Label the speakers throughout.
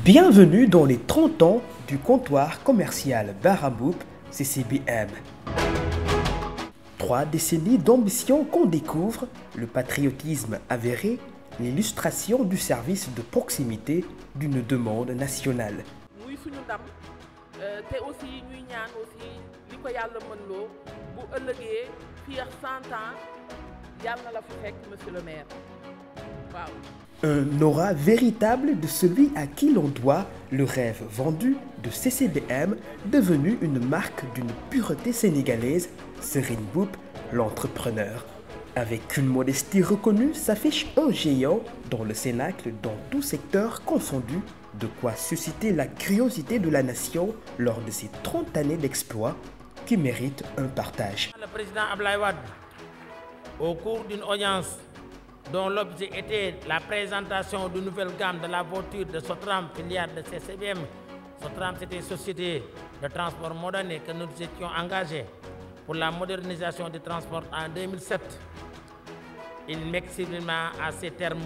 Speaker 1: Bienvenue dans les 30 ans du comptoir commercial Bara Mboup CCBM. 3 décennies d'ambition qu'on découvre, le patriotisme avéré, l'illustration du service de proximité d'une demande nationale. Un aura véritable de celui à qui l'on doit le rêve vendu de CCBM, devenu une marque d'une pureté sénégalaise, Serigne Mboup, l'entrepreneur. Avec une modestie reconnue, s'affiche un géant dans le Cénacle dans tout secteur confondu, de quoi susciter la curiosité de la nation lors de ces 30 années d'exploit qui méritent un partage.
Speaker 2: Le président Abdoulaye Wade, au cours d'une audience dont l'objet était la présentation d'une nouvelle gamme de la voiture de Sotram, filiale de CCBM. Sotram, c'était une société de transport moderne que nous étions engagés pour la modernisation des transports en 2007. Il m'exprime à ces termes.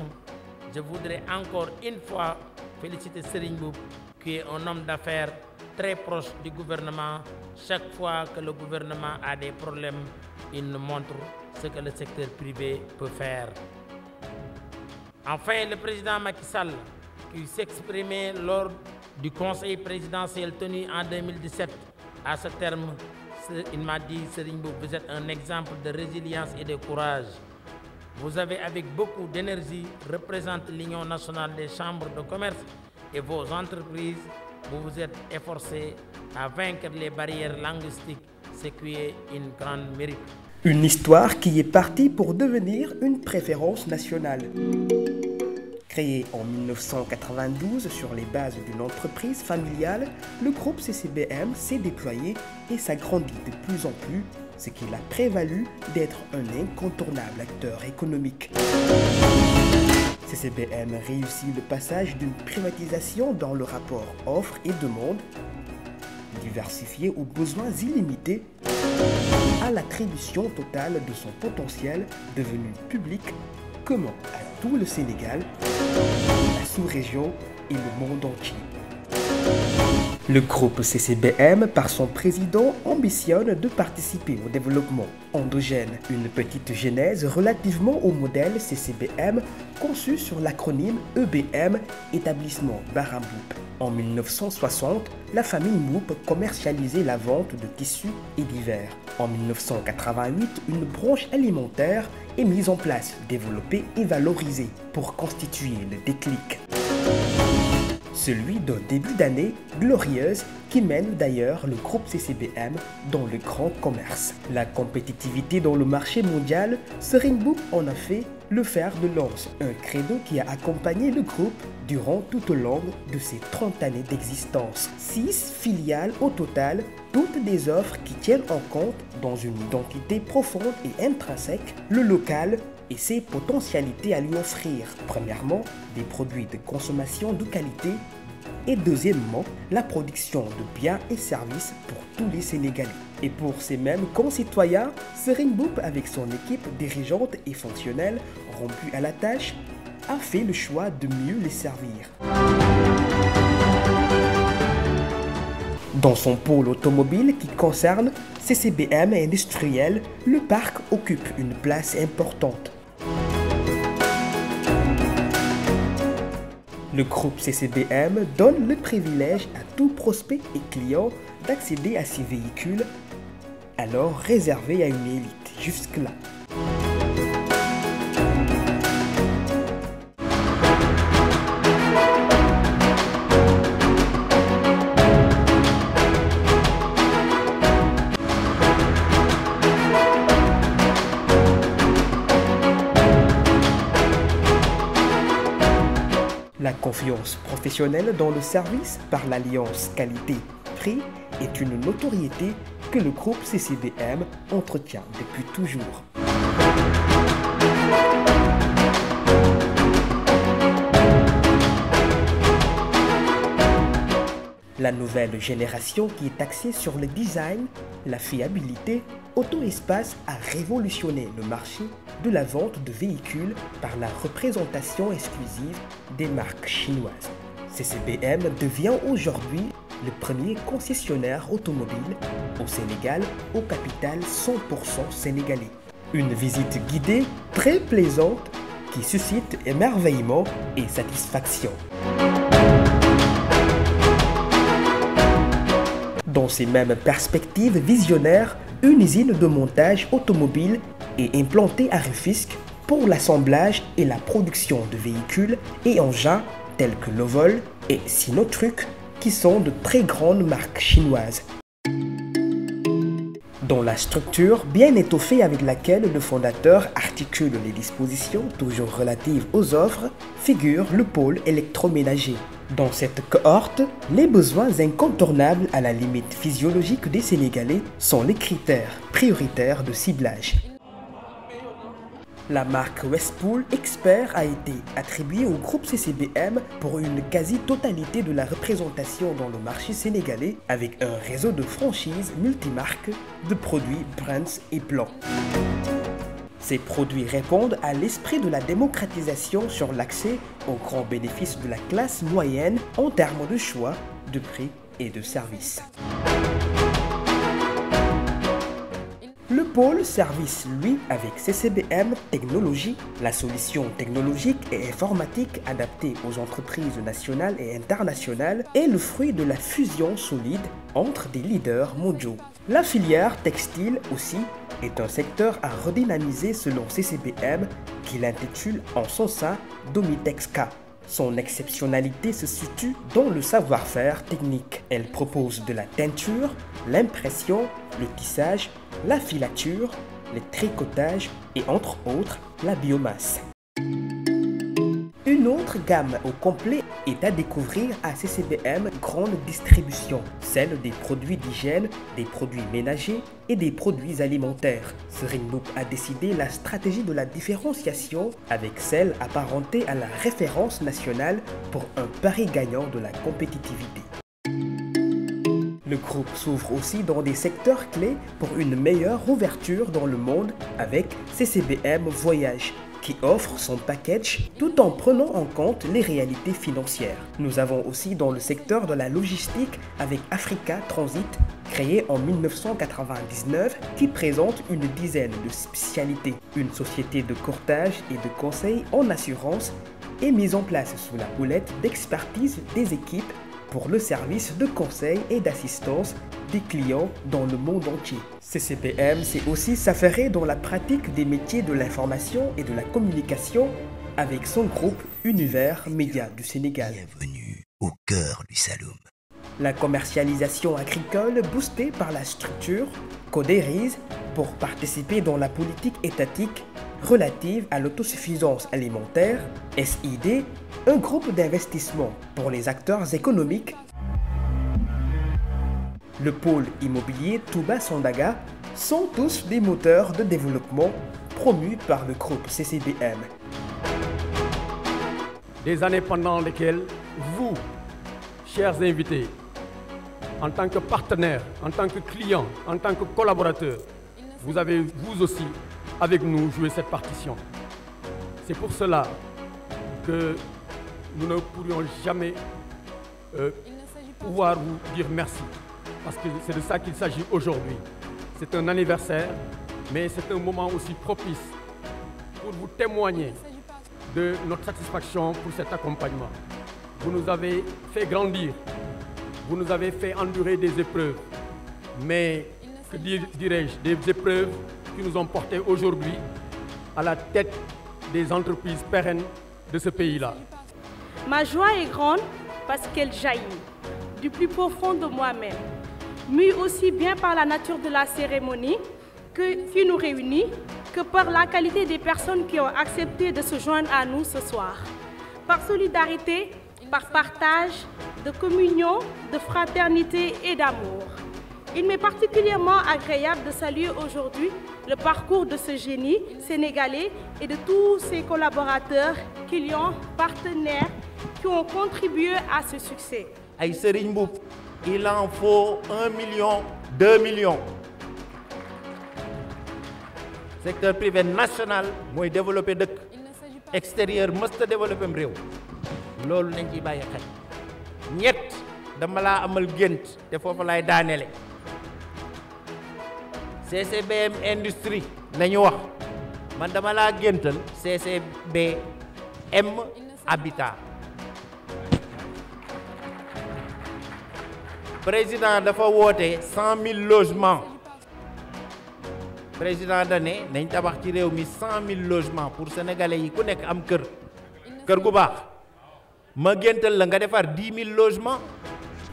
Speaker 2: Je voudrais encore une fois féliciter Serigne Mboup, qui est un homme d'affaires très proche du gouvernement. Chaque fois que le gouvernement a des problèmes, il nous montre ce que le secteur privé peut faire. Enfin, le président Macky Sall, qui s'exprimait lors du conseil présidentiel tenu en 2017, à ce terme, il m'a dit, Serigne Mboup, vous êtes un exemple de résilience et de courage. Vous avez, avec beaucoup d'énergie, représenté l'Union nationale des chambres de commerce et vos entreprises. Vous vous êtes efforcés à vaincre les barrières linguistiques, ce qui est une grande mérite.
Speaker 1: Une histoire qui est partie pour devenir une préférence nationale. Créé en 1992 sur les bases d'une entreprise familiale, le groupe CCBM s'est déployé et s'agrandit de plus en plus, ce qui l'a prévalu d'être un incontournable acteur économique. CCBM réussit le passage d'une privatisation dans le rapport offre et demande, diversifié aux besoins illimités, à l'attribution totale de son potentiel devenu public, commun à tout le Sénégal, la sous-région et le monde entier. Le groupe CCBM, par son président, ambitionne de participer au développement endogène. Une petite genèse relativement au modèle CCBM conçu sur l'acronyme EBM, Établissement Bara Mboup. En 1960, la famille Mboup commercialisait la vente de tissus et divers. En 1988, une branche alimentaire est mise en place, développée et valorisée pour constituer le déclic. Celui d'un début d'année glorieuse qui mène d'ailleurs le groupe CCBM dans le grand commerce. La compétitivité dans le marché mondial, Serigne Mboup en a fait le fer de lance, un credo qui a accompagné le groupe durant tout au long de ses 30 années d'existence. 6 filiales au total, toutes des offres qui tiennent en compte, dans une identité profonde et intrinsèque, le local et ses potentialités à lui offrir. Premièrement, des produits de consommation de qualité et deuxièmement, la production de biens et services pour tous les Sénégalais. Et pour ces mêmes concitoyens, Serigne Mboup, avec son équipe dirigeante et fonctionnelle rompue à la tâche, a fait le choix de mieux les servir. Dans son pôle automobile qui concerne CCBM industriel, le parc occupe une place importante. Le groupe CCBM donne le privilège à tout prospect et client d'accéder à ces véhicules, alors réservés à une élite jusque-là. La confiance professionnelle dans le service par l'alliance qualité-prix est une notoriété que le groupe CCBM entretient depuis toujours. La nouvelle génération qui est axée sur le design, la fiabilité, Auto-Espace a révolutionné le marché de la vente de véhicules par la représentation exclusive des marques chinoises. CCBM devient aujourd'hui le premier concessionnaire automobile au Sénégal au capital 100% sénégalais. Une visite guidée très plaisante qui suscite émerveillement et satisfaction. Dans ces mêmes perspectives visionnaires, une usine de montage automobile est implantée à Rufisque pour l'assemblage et la production de véhicules et engins tels que le Vol et Sinotruc, qui sont de très grandes marques chinoises. Dans la structure bien étoffée avec laquelle le fondateur articule les dispositions toujours relatives aux offres, figure le pôle électroménager. Dans cette cohorte, les besoins incontournables à la limite physiologique des Sénégalais sont les critères prioritaires de ciblage. La marque Westpool Expert a été attribuée au groupe CCBM pour une quasi-totalité de la représentation dans le marché sénégalais avec un réseau de franchises multimarques de produits Brands et Blanc. Ces produits répondent à l'esprit de la démocratisation sur l'accès aux grands bénéfices de la classe moyenne en termes de choix, de prix et de services. Le pôle service, lui, avec CCBM Technologies, la solution technologique et informatique adaptée aux entreprises nationales et internationales, est le fruit de la fusion solide entre des leaders mondiaux. La filière textile aussi est un secteur à redynamiser selon CCBM, qui l'intitule en son sein Domitexca. Son exceptionnalité se situe dans le savoir-faire technique. Elle propose de la teinture, l'impression, le tissage, la filature, le tricotage et entre autres la biomasse. Une autre gamme au complet est à découvrir à CCBM Grande Distribution, celle des produits d'hygiène, des produits ménagers et des produits alimentaires. Serigne Mboup a décidé la stratégie de la différenciation avec celle apparentée à la référence nationale pour un pari gagnant de la compétitivité. Le groupe s'ouvre aussi dans des secteurs clés pour une meilleure ouverture dans le monde avec CCBM Voyage, qui offre son package tout en prenant en compte les réalités financières. Nous avons aussi dans le secteur de la logistique avec Africa Transit, créé en 1999, qui présente une dizaine de spécialités. Une société de courtage et de conseil en assurance est mise en place sous la houlette d'expertise des équipes pour le service de conseil et d'assistance des clients dans le monde entier. CCBM sait aussi s'affairer dans la pratique des métiers de l'information et de la communication avec son groupe Univers Média du Sénégal.
Speaker 3: Bienvenue au cœur du Saloum.
Speaker 1: La commercialisation agricole boostée par la structure Codérise pour participer dans la politique étatique relative à l'autosuffisance alimentaire, SID, un groupe d'investissement pour les acteurs économiques. Le pôle immobilier Touba Sandaga sont tous des moteurs de développement promus par le groupe CCBM.
Speaker 4: Des années pendant lesquelles vous, chers invités, en tant que partenaires, en tant que clients, en tant que collaborateurs, vous avez vous aussi avec nous joué cette partition. C'est pour cela que nous ne pourrions jamais pouvoir vous dire merci. Parce que c'est de ça qu'il s'agit aujourd'hui. C'est un anniversaire, mais c'est un moment aussi propice pour vous témoigner de notre satisfaction pour cet accompagnement. Vous nous avez fait grandir, vous nous avez fait endurer des épreuves, mais que dirais-je, des épreuves qui nous ont portés aujourd'hui à la tête des entreprises pérennes de ce pays-là.
Speaker 5: Ma joie est grande parce qu'elle jaillit du plus profond de moi-même, mue aussi bien par la nature de la cérémonie qui nous réunit que par la qualité des personnes qui ont accepté de se joindre à nous ce soir. Par solidarité, par partage, de communion, de fraternité et d'amour. Il m'est particulièrement agréable de saluer aujourd'hui le parcours de ce génie sénégalais et de tous ses collaborateurs, clients, partenaires qui ont contribué à ce succès.
Speaker 2: Ay Serigne Mboup, il en faut 1 million, 2 millions. Secteur privé national mooy développé dëkk extérieur mësta développé réew loolu nañ ciy bàyyi xel ñett dama laa amal gént te foofu lay daanele CCBM industrie la ñu wax man dama laa géntal CCBM habitat président dafa woote 100 000 logements président da ne nañ tabax ci réew mi 100 000 logements pour sénégalais yi ku nekk am kër gu baax ma géntal la nga defar 10 000 logements.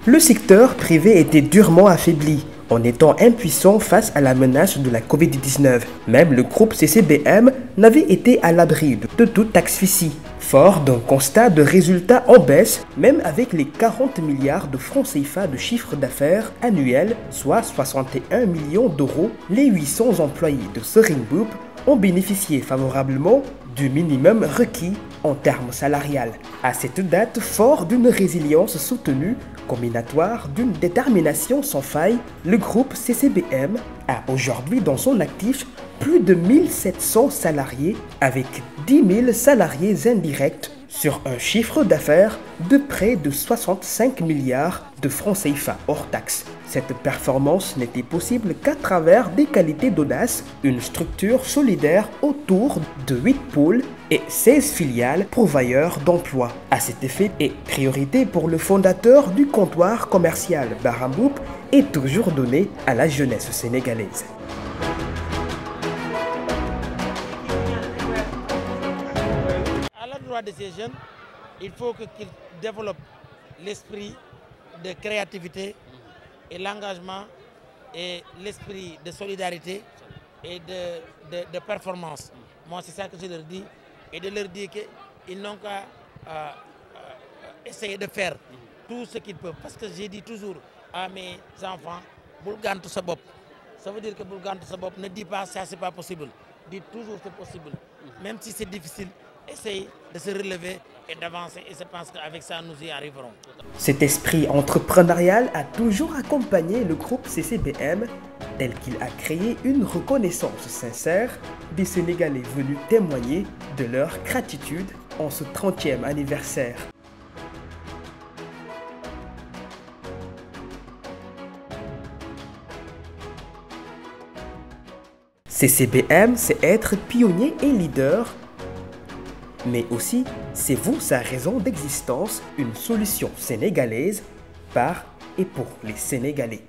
Speaker 1: Le secteur privé était durement affaibli en étant impuissant face à la menace de la Covid-19. Même le groupe CCBM n'avait été à l'abri de toute asphyxie. Fort d'un constat de résultats en baisse, même avec les 40 milliards de francs CFA de chiffre d'affaires annuel, soit 61 millions d'euros, les 800 employés de Serigne Mboup ont bénéficié favorablement du minimum requis en termes salariales. À cette date, fort d'une résilience soutenue, combinatoire d'une détermination sans faille, le groupe CCBM a aujourd'hui dans son actif plus de 1700 salariés avec 10 000 salariés indirects sur un chiffre d'affaires de près de 65 milliards de francs CFA hors taxes. Cette performance n'était possible qu'à travers des qualités d'audace, une structure solidaire autour de 8 pôles et 16 filiales pourvoyeurs d'emplois. À cet effet, et priorité pour le fondateur du comptoir commercial Bara Mboup est toujours donnée à la jeunesse sénégalaise.
Speaker 2: À l'endroit de ces jeunes, il faut qu'ils développent l'esprit de créativité et l'engagement et l'esprit de solidarité et de performance. Moi, c'est ça que je leur dis. Et de leur dire qu'ils n'ont qu'à essayer de faire tout ce qu'ils peuvent. Parce que j'ai dit toujours à mes enfants, Boulgan tout sabop. Ça veut dire que Boulgan tout sabop ne dit pas ça, c'est pas possible. Dit toujours c'est possible. Même si c'est difficile, essaye de se relever et d'avancer. Et je pense qu'avec ça, nous y arriverons.
Speaker 1: Cet esprit entrepreneurial a toujours accompagné le groupe CCBM, tel qu'il a créé une reconnaissance sincère des Sénégalais venus témoigner de leur gratitude en ce 30e anniversaire. CCBM, c'est être pionnier et leader, mais aussi c'est vous sa raison d'existence, une solution sénégalaise par et pour les Sénégalais.